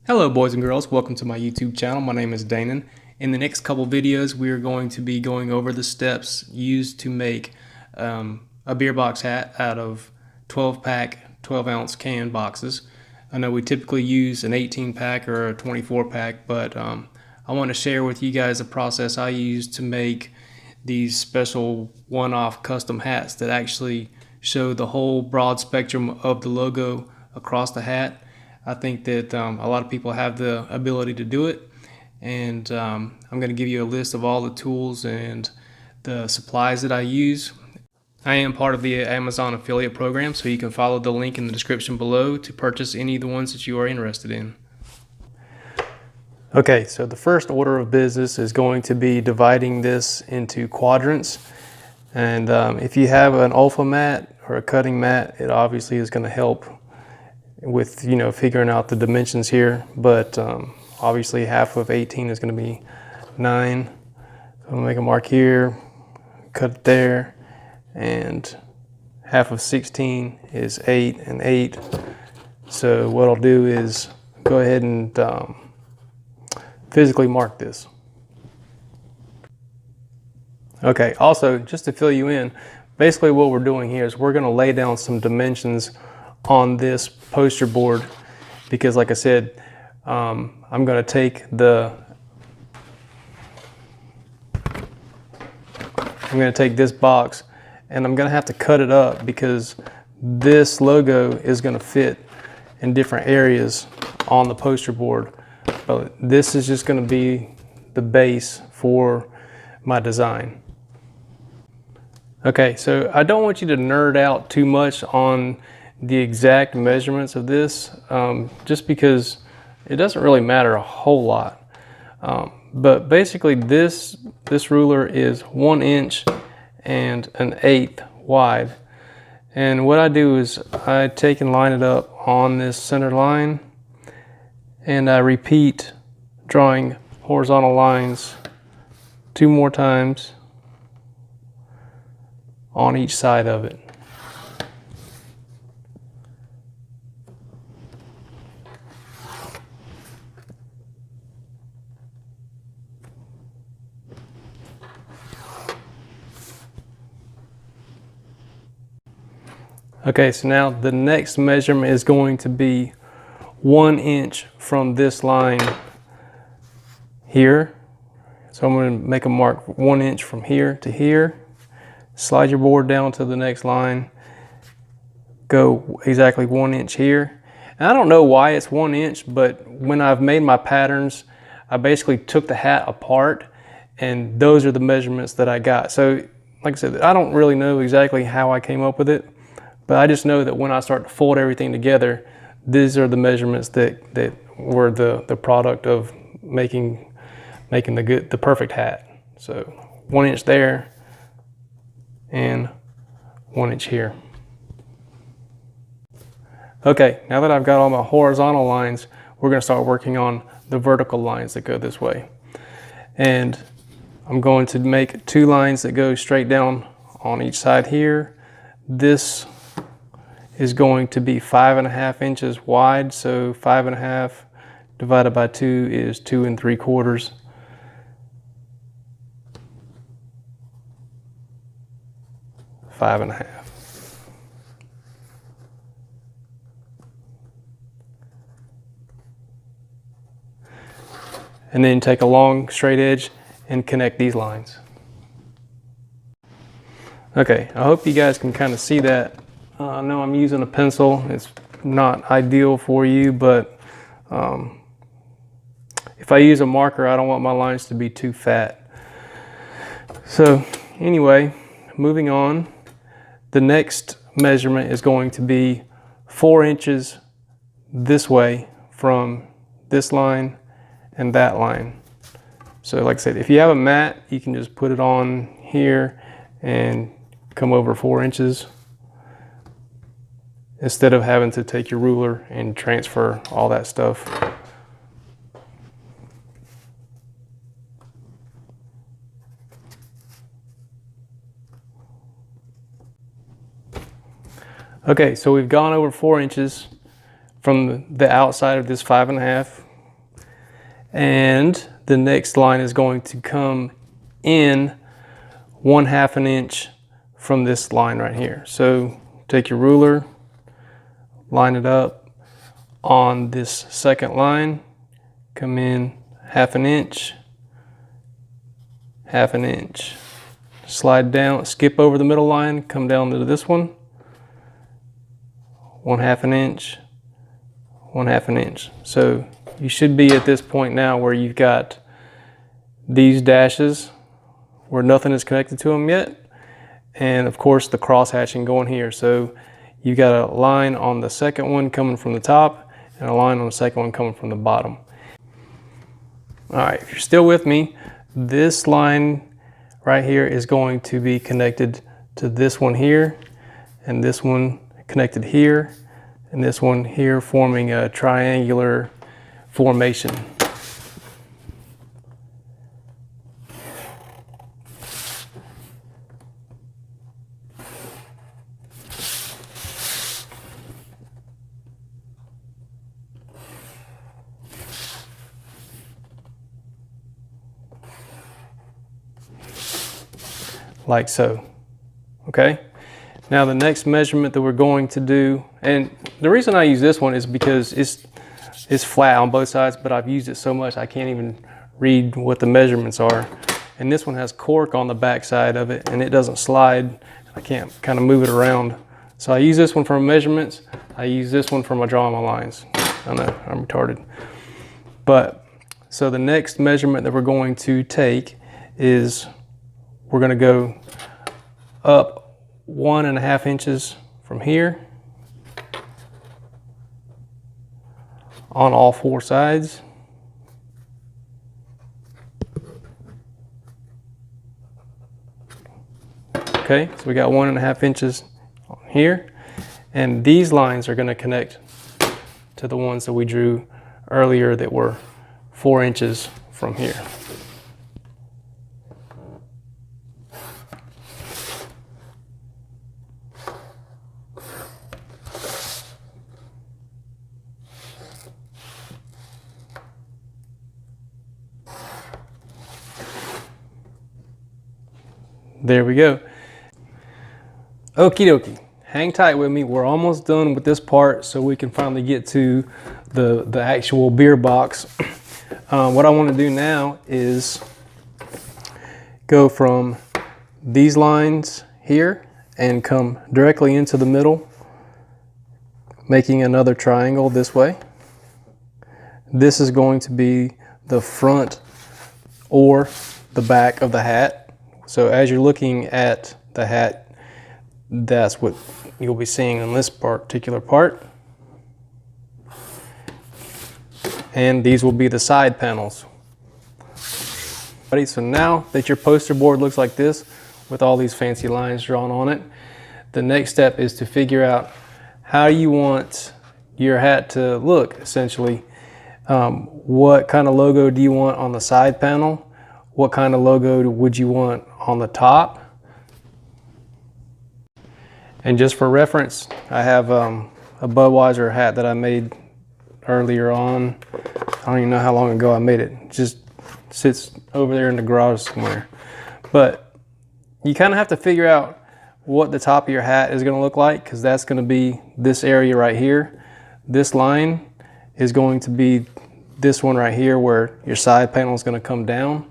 Hello boys and girls, welcome to my YouTube channel. My name is Danon. In the next couple videos we are going to be going over the steps used to make a beer box hat out of 12 pack 12 ounce can boxes. I know we typically use an 18 pack or a 24 pack, but I want to share with you guys a process I use to make these special one-off custom hats that actually show the whole broad spectrum of the logo across the hat. I think that a lot of people have the ability to do it, and I'm going to give you a list of all the tools and the supplies that I use. I am part of the Amazon affiliate program, so you can follow the link in the description below to purchase any of the ones that you are interested in. Okay, so the first order of business is going to be dividing this into quadrants. And if you have an alpha mat or a cutting mat, it obviously is going to help with figuring out the dimensions here, but obviously half of 18 is going to be 9. So I'm going to make a mark here, cut it there, and half of 16 is 8 and 8. So what I'll do is go ahead and physically mark this. Okay, also just to fill you in, basically what we're doing here is we're going to lay down some dimensions on this poster board, because like I said, I'm going to take this box and I'm going to have to cut it up, because this logo is going to fit in different areas on the poster board. But this is just going to be the base for my design. Okay, so I don't want you to nerd out too much on the exact measurements of this, just because it doesn't really matter a whole lot. But basically this ruler is 1 inch and 1/8 wide. And what I do is I take and line it up on this center line, and I repeat drawing horizontal lines 2 more times on each side of it. Okay, so now the next measurement is going to be 1 inch from this line here. So I'm going to make a mark 1 inch from here to here. Slide your board down to the next line. Go exactly 1 inch here. And I don't know why it's 1 inch, but when I've made my patterns, I basically took the hat apart, and those are the measurements that I got. So like I said, I don't really know exactly how I came up with it, but I just know that when I start to fold everything together, these are the measurements that were the product of making the perfect hat. So 1 inch there and 1 inch here. Okay, now that I've got all my horizontal lines, we're going to start working on the vertical lines that go this way. And I'm going to make 2 lines that go straight down on each side here. This is going to be 5.5 inches wide, so 5.5 divided by 2 is 2 3/4. 5.5. And then take a long straight edge and connect these lines. Okay, I hope you guys can kind of see that. I know I'm using a pencil. It's not ideal for you, but if I use a marker, I don't want my lines to be too fat. So anyway, moving on, the next measurement is going to be 4 inches this way from this line and that line. So like I said, if you have a mat, you can just put it on here and come over 4 inches instead of having to take your ruler and transfer all that stuff. Okay, so we've gone over 4 inches from the outside of this 5.5 And the next line is going to come in 1/2 an inch from this line right here. So take your ruler, line it up on this second line, come in 1/2 an inch, 1/2 an inch. Slide down, skip over the middle line, come down to this one, 1/2 an inch, 1/2 an inch. So you should be at this point now where you've got these dashes where nothing is connected to them yet. And of course the cross hatching going here. So you got a line on the second one coming from the top and a line on the second one coming from the bottom. All right, if you're still with me, this line right here is going to be connected to this one here, and this one connected here, and this one here, forming a triangular formation. Like so. Okay, now the next measurement that we're going to do, and the reason I use this one is because it's flat on both sides, but I've used it so much I can't even read what the measurements are. And this one has cork on the back side of it, and it doesn't slide. I can't kind of move it around. So I use this one for measurements. I use this one for my drawing my lines. I know, I'm retarded. But so the next measurement that we're going to take is we're going to go up 1.5 inches from here on all 4 sides. Okay, so we got 1.5 inches on here, and these lines are going to connect to the ones that we drew earlier that were 4 inches from here. There we go. Okie dokie, hang tight with me. We're almost done with this part so we can finally get to the actual beer box. What I want to do now is go from these lines here and come directly into the middle, making another triangle this way. This is going to be the front or the back of the hat. So as you're looking at the hat, that's what you'll be seeing in this particular part. And these will be the side panels. So now that your poster board looks like this, with all these fancy lines drawn on it, the next step is to figure out how you want your hat to look, essentially. What kind of logo do you want on the side panel? What kind of logo would you want on the top? And just for reference, I have a Budweiser hat that I made earlier on. I don't even know how long ago I made it. It just sits over there in the garage somewhere. But you kind of have to figure out what the top of your hat is going to look like, because that's going to be this area right here. This line is going to be this one right here where your side panel is going to come down.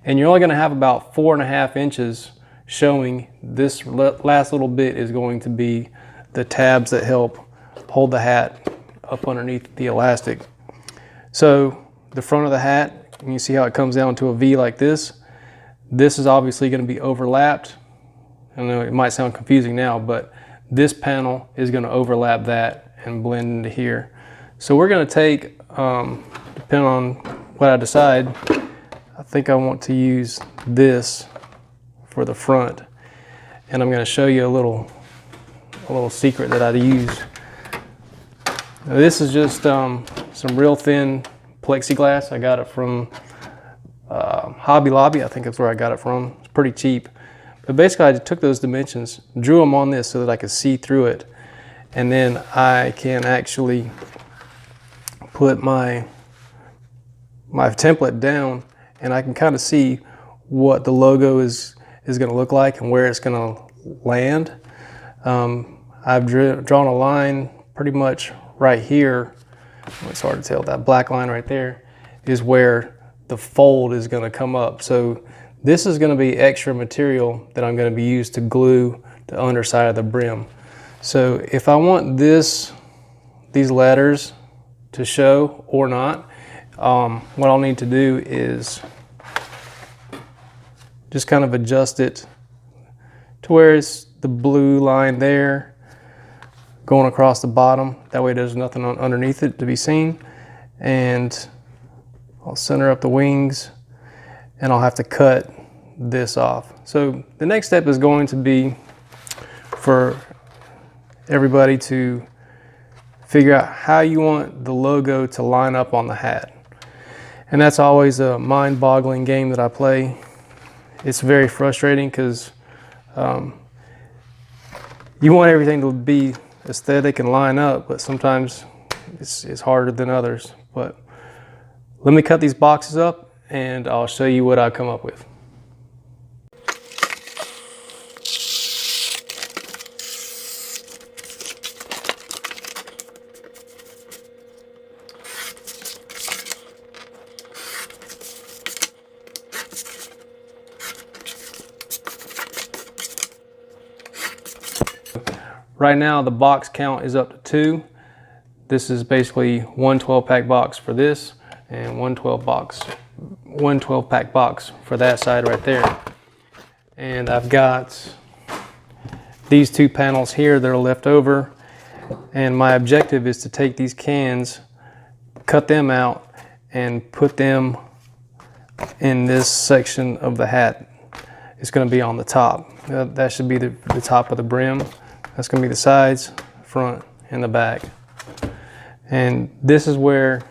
And you're only going to have about 4.5 inches showing. This last little bit is going to be the tabs that help hold the hat up underneath the elastic. So the front of the hat, you see how it comes down to a V like this. This is obviously going to be overlapped. I know it might sound confusing now, but this panel is going to overlap that and blend into here. So we're going to take, depending on what I decide, I think I want to use this for the front. And I'm going to show you a little secret that I use. Now, this is just some real thin plexiglass. I got it from Hobby Lobby. I think that's where I got it from. It's pretty cheap. But basically I just took those dimensions, drew them on this so that I could see through it. And then I can actually put my my template down, and I can kind of see what the logo is going to look like and where it's going to land. I've drawn a line pretty much right here. It's hard to tell, that black line right there is where the fold is going to come up. So this is going to be extra material that I'm going to be used to glue the underside of the brim. So if I want these letters to show or not, what I'll need to do is just kind of adjust it to where it's the blue line there going across the bottom. That way there's nothing underneath it to be seen. And I'll center up the wings, and I'll have to cut this off. So the next step is going to be for everybody to figure out how you want the logo to line up on the hat. And that's always a mind-boggling game that I play. It's very frustrating because you want everything to be aesthetic and line up, but sometimes it's harder than others. But let me cut these boxes up and I'll show you what I come up with. Right now the box count is up to 2. This is basically one 12-pack box for this and one 12-pack box for that side right there. And I've got these 2 panels here that are left over, and my objective is to take these cans, cut them out, and put them in this section of the hat. It's going to be on the top. That should be the top of the brim. That's going to be the sides, front, and the back. And this is where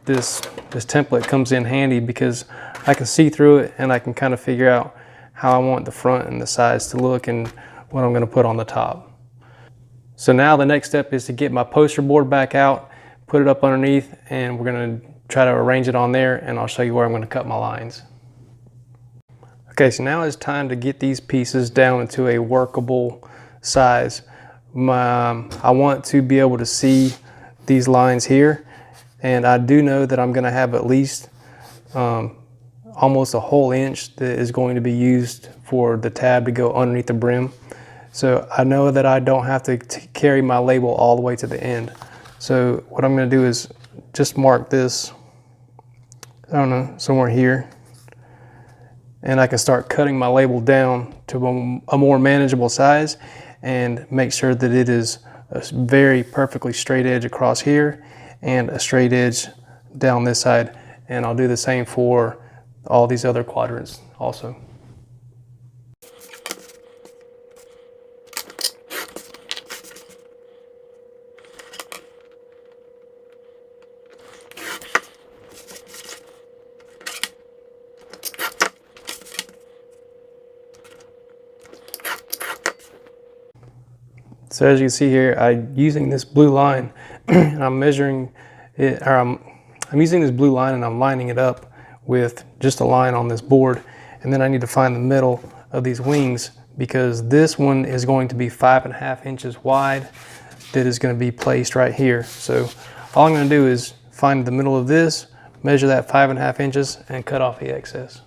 this template comes in handy, because I can see through it and I can kind of figure out how I want the front and the sides to look and what I'm going to put on the top. So now the next step is to get my poster board back out, put it up underneath, and we're going to try to arrange it on there, and I'll show you where I'm going to cut my lines. Okay, so now it's time to get these pieces down into a workable size. I want to be able to see these lines here, and I do know that I'm going to have at least almost a whole inch that is going to be used for the tab to go underneath the brim. So I know that I don't have to carry my label all the way to the end. So what I'm going to do is just mark this, I don't know, somewhere here, and I can start cutting my label down to a more manageable size and make sure that it is a very perfectly straight edge across here and a straight edge down this side. And I'll do the same for all these other quadrants also. So as you can see here, I'm using this blue line and I'm measuring it, or I'm using this blue line and I'm lining it up with just a line on this board. And then I need to find the middle of these wings, because this one is going to be 5.5 inches wide that is going to be placed right here. So all I'm going to do is find the middle of this, measure that 5.5 inches, and cut off the excess.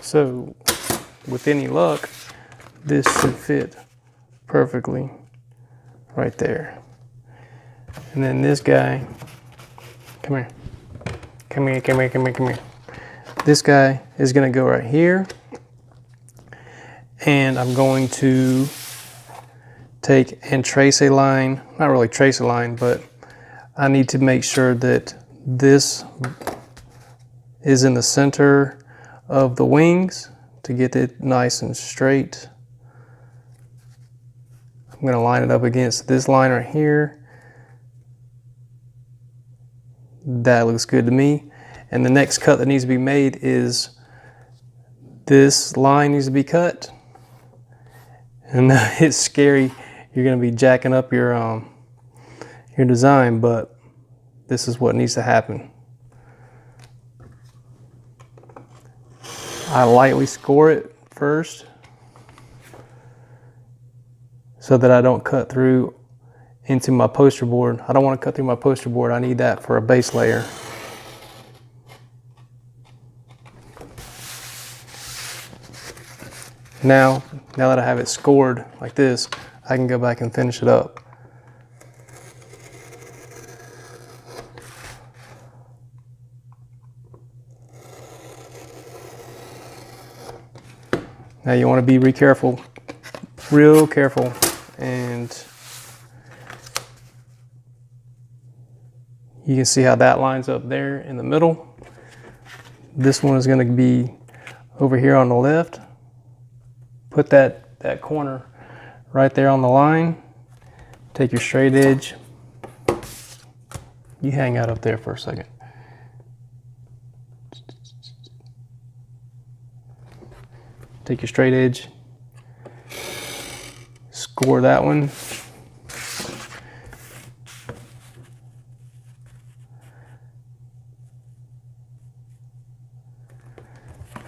So with any luck, this should fit perfectly right there. And then this guy, come here. This guy is going to go right here. And I'm going to take and trace a line, not really trace a line, but I need to make sure that this is in the center of the wings to get it nice and straight. I'm going to line it up against this line right here. That looks good to me. And the next cut that needs to be made is this line needs to be cut. And it's scary. You're going to be jacking up your design, but this is what needs to happen. I lightly score it first so that I don't cut through into my poster board. I don't want to cut through my poster board. I need that for a base layer. Now that I have it scored like this, I can go back and finish it up. Now you want to be real careful, and you can see how that lines up there in the middle. This one is going to be over here on the left. Put that corner right there on the line. Take your straight edge. You hang out up there for a second. Take your straight edge. Score that one.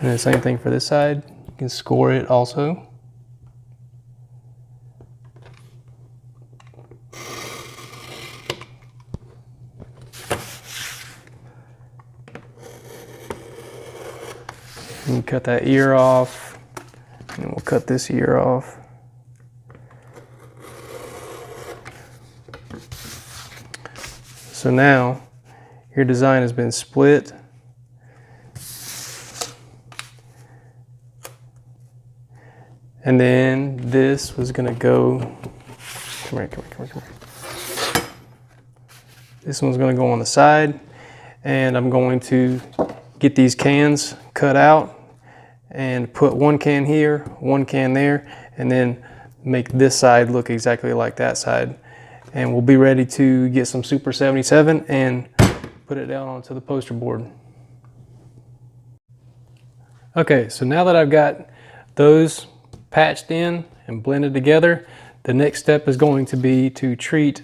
And the same thing for this side. You can score it also. And cut that ear off, and we'll cut this ear off. So now your design has been split. And then this was gonna go, come here. This one's gonna go on the side, and I'm going to get these cans cut out and put one can here, one can there, and then make this side look exactly like that side. And we'll be ready to get some Super 77 and put it down onto the poster board. Okay, so now that I've got those patched in and blended together, the next step is going to be to treat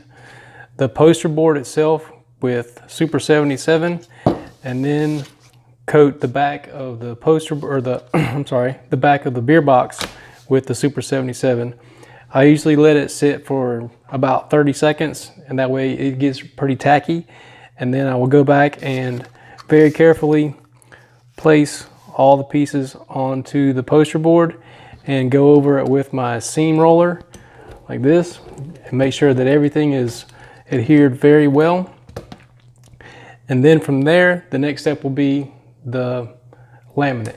the poster board itself with Super 77 and then coat the back of the poster, or the the back of the beer box with the Super 77. I usually let it sit for about 30 seconds, and that way it gets pretty tacky. And then I will go back and very carefully place all the pieces onto the poster board and go over it with my seam roller like this and make sure that everything is adhered very well. And then from there, the next step will be the laminate.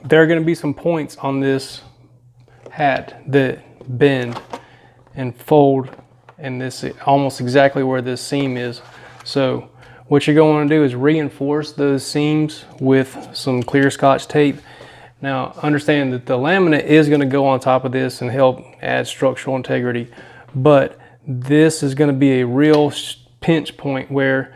There are going to be some points on this hat that bend and fold, and this is almost exactly where this seam is. So what you're going to do is reinforce those seams with some clear Scotch tape. Now understand that the laminate is going to go on top of this and help add structural integrity, but this is going to be a real pinch point where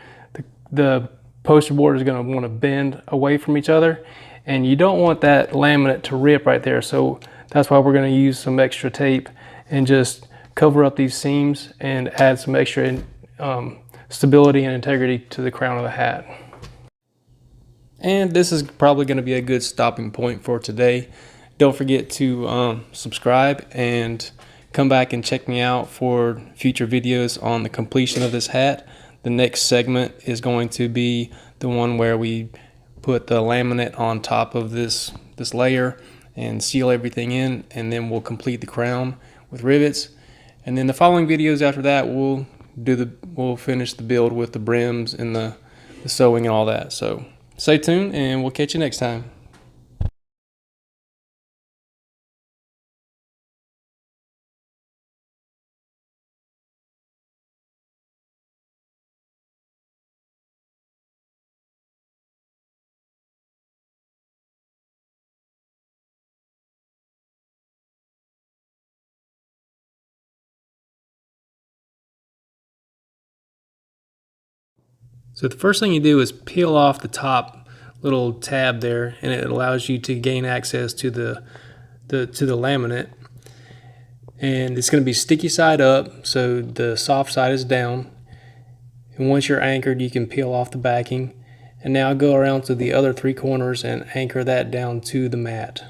the poster board is going to want to bend away from each other, and you don't want that laminate to rip right there. So that's why we're going to use some extra tape and just cover up these seams and add some extra stability and integrity to the crown of the hat. And this is probably going to be a good stopping point for today. Don't forget to subscribe and come back and check me out for future videos on the completion of this hat. The next segment is going to be the one where we put the laminate on top of this layer and seal everything in, and then we'll complete the crown with rivets. And then the following videos after that, we'll finish the build with the brims and the the sewing and all that. So stay tuned and we'll catch you next time. So the first thing you do is peel off the top little tab there, and it allows you to gain access to the laminate. And it's going to be sticky side up, so the soft side is down. And once you're anchored, you can peel off the backing. And now go around to the other three corners and anchor that down to the mat.